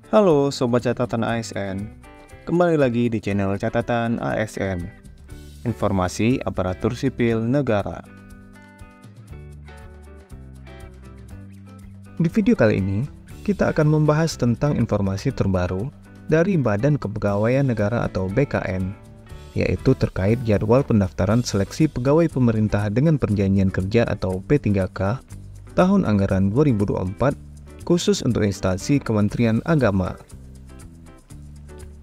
Halo Sobat Catatan ASN, kembali lagi di channel Catatan ASN, Informasi Aparatur Sipil Negara. Di video kali ini, kita akan membahas tentang informasi terbaru dari Badan Kepegawaian Negara atau BKN, yaitu terkait jadwal pendaftaran seleksi pegawai pemerintah dengan perjanjian kerja atau P3K tahun anggaran 2024 khusus untuk instansi Kementerian Agama.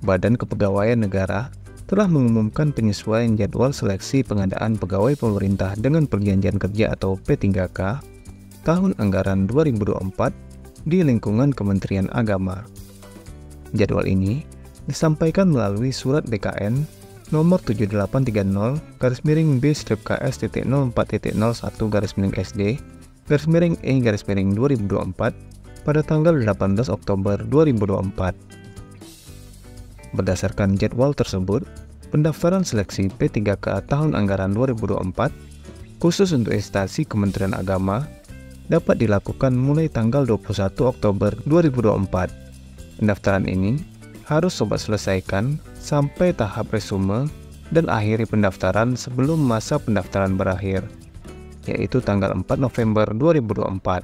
Badan Kepegawaian Negara telah mengumumkan penyesuaian jadwal seleksi pengadaan pegawai pemerintah dengan perjanjian kerja atau P3K tahun anggaran 2024 di lingkungan Kementerian Agama. Jadwal ini disampaikan melalui surat BKN nomor 7830-B/KS.04.01-SD/E/2024 pada tanggal 18 Oktober 2024. Berdasarkan jadwal tersebut, pendaftaran seleksi P3K tahun anggaran 2024 khusus untuk instansi Kementerian Agama dapat dilakukan mulai tanggal 21 Oktober 2024. Pendaftaran ini harus sobat selesaikan sampai tahap resume dan akhiri pendaftaran sebelum masa pendaftaran berakhir, yaitu tanggal 4 November 2024.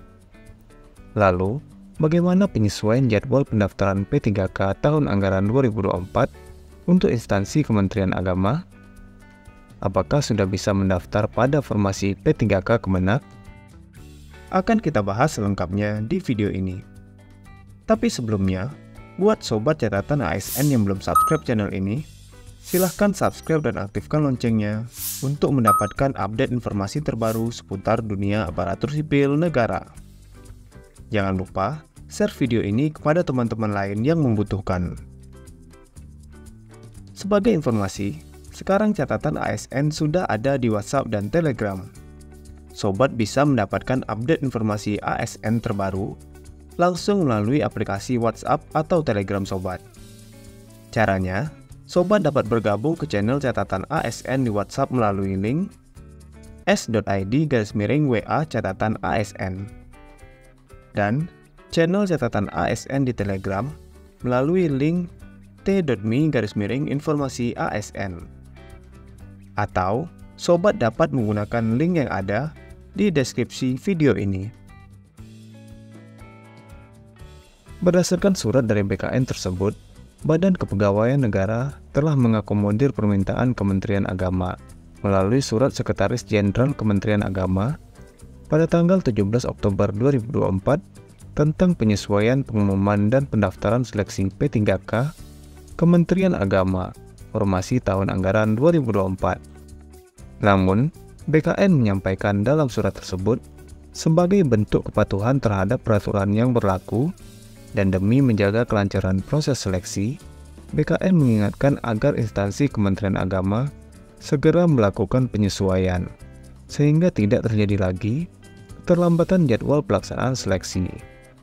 Lalu, bagaimana penyesuaian jadwal pendaftaran P3K tahun anggaran 2024 untuk instansi Kementerian Agama? Apakah sudah bisa mendaftar pada formasi P3K Kemenak? Akan kita bahas selengkapnya di video ini. Tapi sebelumnya, buat sobat catatan ASN yang belum subscribe channel ini, silahkan subscribe dan aktifkan loncengnya untuk mendapatkan update informasi terbaru seputar dunia aparatur sipil negara. Jangan lupa share video ini kepada teman-teman lain yang membutuhkan. Sebagai informasi, sekarang catatan ASN sudah ada di WhatsApp dan Telegram. Sobat bisa mendapatkan update informasi ASN terbaru langsung melalui aplikasi WhatsApp atau Telegram Sobat. Caranya, Sobat dapat bergabung ke channel catatan ASN di WhatsApp melalui link s.id/WA catatan ASN. Dan channel catatan ASN di Telegram melalui link t.me/informasi ASN. Atau, sobat dapat menggunakan link yang ada di deskripsi video ini. Berdasarkan surat dari BKN tersebut, Badan Kepegawaian Negara telah mengakomodir permintaan Kementerian Agama melalui surat Sekretaris Jenderal Kementerian Agama pada tanggal 17 Oktober 2024 tentang penyesuaian pengumuman dan pendaftaran seleksi P3K Kementerian Agama formasi tahun anggaran 2024. Namun, BKN menyampaikan dalam surat tersebut, sebagai bentuk kepatuhan terhadap peraturan yang berlaku dan demi menjaga kelancaran proses seleksi, BKN mengingatkan agar instansi Kementerian Agama segera melakukan penyesuaian, sehingga tidak terjadi lagi keterlambatan jadwal pelaksanaan seleksi,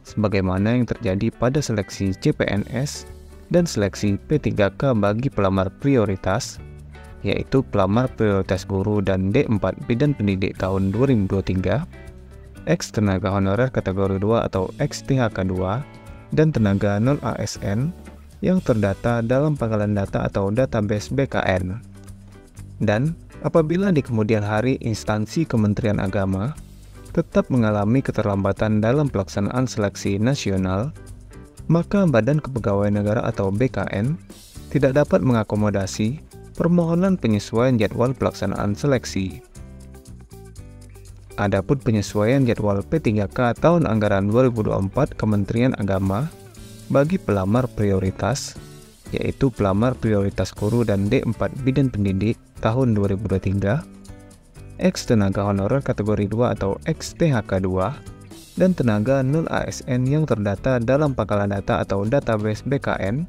sebagaimana yang terjadi pada seleksi CPNS dan seleksi P3K bagi pelamar prioritas, yaitu pelamar prioritas guru dan D4 Bidan Pendidik tahun 2023, ex tenaga honorer kategori 2 atau ex THK 2, dan tenaga non-ASN yang terdata dalam pangkalan data atau database BKN. Dan apabila di kemudian hari instansi Kementerian Agama tetap mengalami keterlambatan dalam pelaksanaan seleksi nasional, maka Badan Kepegawaian Negara atau BKN tidak dapat mengakomodasi permohonan penyesuaian jadwal pelaksanaan seleksi. Adapun penyesuaian jadwal P3K tahun anggaran 2024 Kementerian Agama bagi pelamar prioritas, yaitu pelamar prioritas guru dan D4 Bidan Pendidik tahun 2023, ex tenaga honorer kategori 2 atau ex THK 2, dan tenaga non-ASN yang terdata dalam pangkalan data atau database BKN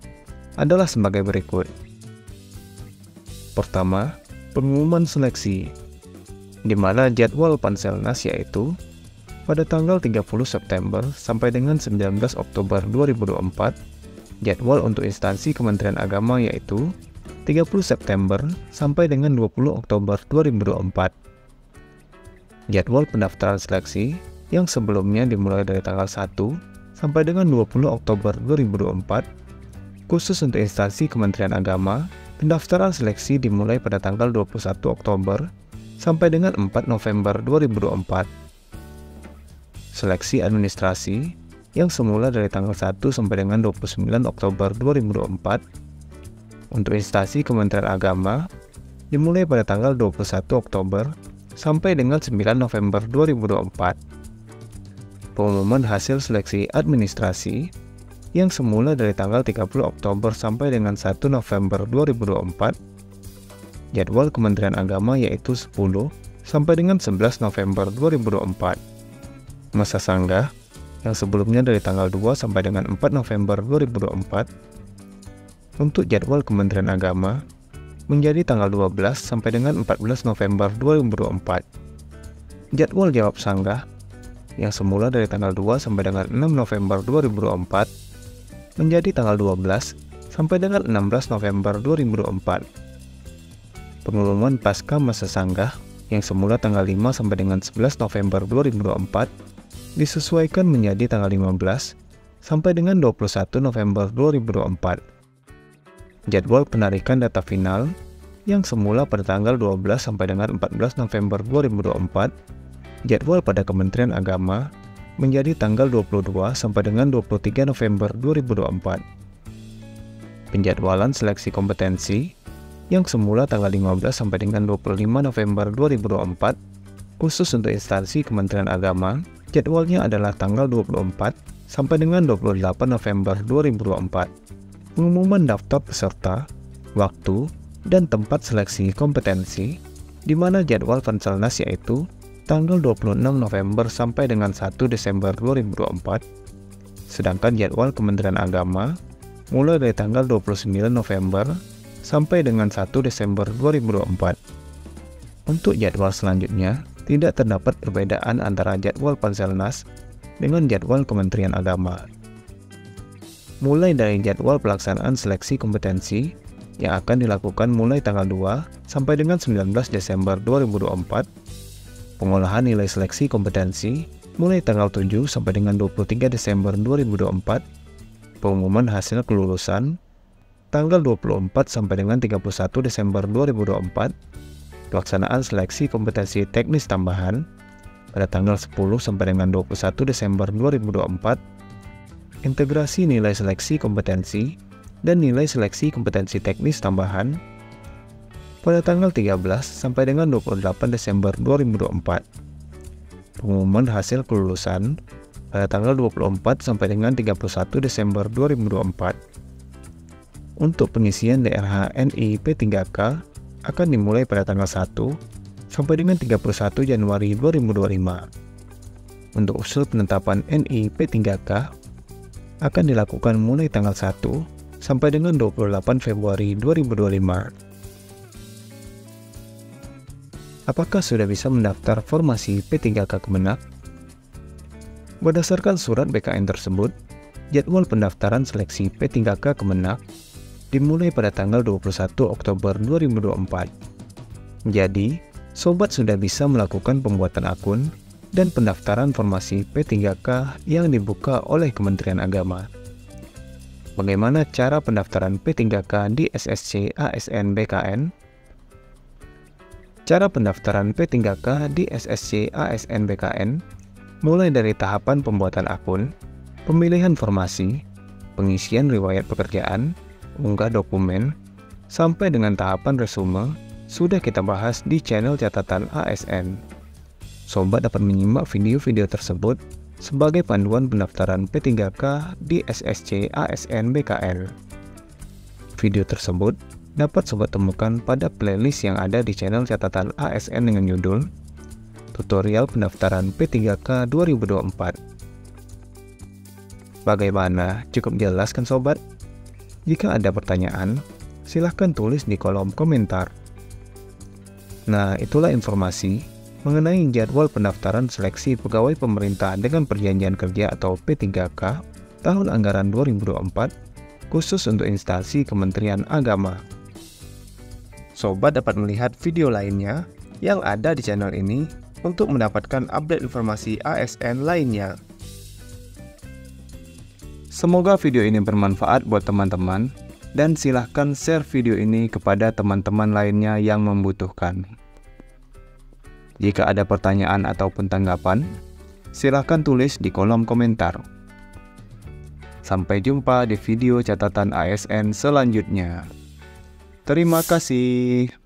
adalah sebagai berikut. Pertama, pengumuman seleksi, di mana jadwal Panselnas yaitu pada tanggal 30 September sampai dengan 19 Oktober 2024, jadwal untuk instansi Kementerian Agama yaitu 30 September sampai dengan 20 Oktober 2024. Jadwal pendaftaran seleksi yang sebelumnya dimulai dari tanggal 1 sampai dengan 20 Oktober 2024. Khusus untuk instansi Kementerian Agama, pendaftaran seleksi dimulai pada tanggal 21 Oktober sampai dengan 4 November 2024. Seleksi administrasi yang semula dari tanggal 1 sampai dengan 29 Oktober 2024 untuk instansi Kementerian Agama dimulai pada tanggal 21 Oktober sampai dengan 9 November 2024. Pengumuman hasil seleksi administrasi yang semula dari tanggal 30 Oktober sampai dengan 1 November 2024. Jadwal Kementerian Agama yaitu 10 sampai dengan 11 November 2024. Masa sanggah yang sebelumnya dari tanggal 2 sampai dengan 4 November 2024. Untuk jadwal Kementerian Agama menjadi tanggal 12 sampai dengan 14 November 2024. Jadwal jawab sanggah yang semula dari tanggal 2 sampai dengan 6 November 2024 menjadi tanggal 12 sampai dengan 16 November 2024. Pengumuman pasca masa sanggah yang semula tanggal 5 sampai dengan 11 November 2024 disesuaikan menjadi tanggal 15 sampai dengan 21 November 2024. Jadwal penarikan data final yang semula pada tanggal 12 sampai dengan 14 November 2024, jadwal pada Kementerian Agama menjadi tanggal 22 sampai dengan 23 November 2024. Penjadwalan seleksi kompetensi yang semula tanggal 15 sampai dengan 25 November 2024 khusus untuk instansi Kementerian Agama, jadwalnya adalah tanggal 24 sampai dengan 28 November 2024. Pengumuman daftar peserta, waktu, dan tempat seleksi kompetensi di mana jadwal Panselnas yaitu tanggal 26 November sampai dengan 1 Desember 2024, sedangkan jadwal Kementerian Agama mulai dari tanggal 29 November sampai dengan 1 Desember 2024. Untuk jadwal selanjutnya, tidak terdapat perbedaan antara jadwal Panselnas dengan jadwal Kementerian Agama. Mulai dari jadwal pelaksanaan seleksi kompetensi yang akan dilakukan mulai tanggal 2 sampai dengan 19 Desember 2024, pengolahan nilai seleksi kompetensi mulai tanggal 7 sampai dengan 23 Desember 2024, pengumuman hasil kelulusan tanggal 24 sampai dengan 31 Desember 2024, pelaksanaan seleksi kompetensi teknis tambahan pada tanggal 10 sampai dengan 21 Desember 2024, integrasi nilai seleksi kompetensi dan nilai seleksi kompetensi teknis tambahan pada tanggal 13 sampai dengan 28 Desember 2024. Pengumuman hasil kelulusan pada tanggal 24 sampai dengan 31 Desember 2024. Untuk pengisian DRH NI P3K akan dimulai pada tanggal 1 sampai dengan 31 Januari 2025. Untuk usul penetapan NI P3K akan dilakukan mulai tanggal 1 sampai dengan 28 Februari 2025. Apakah sudah bisa mendaftar formasi P3K Kemenak? Berdasarkan surat BKN tersebut, jadwal pendaftaran seleksi P3K Kemenak dimulai pada tanggal 21 Oktober 2024. Jadi, sobat sudah bisa melakukan pembuatan akun dan pendaftaran formasi P3K yang dibuka oleh Kementerian Agama. Bagaimana cara pendaftaran P3K di SSC ASN BKN? Cara pendaftaran P3K di SSC ASN BKN mulai dari tahapan pembuatan akun, pemilihan formasi, pengisian riwayat pekerjaan, unggah dokumen, sampai dengan tahapan resume sudah kita bahas di channel catatan ASN. Sobat dapat menyimak video-video tersebut sebagai panduan pendaftaran P3K di SSC ASN BKN. Video tersebut dapat sobat temukan pada playlist yang ada di channel catatan ASN dengan judul Tutorial Pendaftaran P3K 2024. Bagaimana? Cukup jelas kan sobat? Jika ada pertanyaan, silahkan tulis di kolom komentar. Nah, itulah informasi mengenai jadwal pendaftaran seleksi pegawai pemerintah dengan perjanjian kerja atau P3K tahun anggaran 2024 khusus untuk instansi Kementerian Agama. Sobat dapat melihat video lainnya yang ada di channel ini untuk mendapatkan update informasi ASN lainnya. Semoga video ini bermanfaat buat teman-teman, dan silahkan share video ini kepada teman-teman lainnya yang membutuhkan. Jika ada pertanyaan ataupun tanggapan, silahkan tulis di kolom komentar. Sampai jumpa di video catatan ASN selanjutnya. Terima kasih.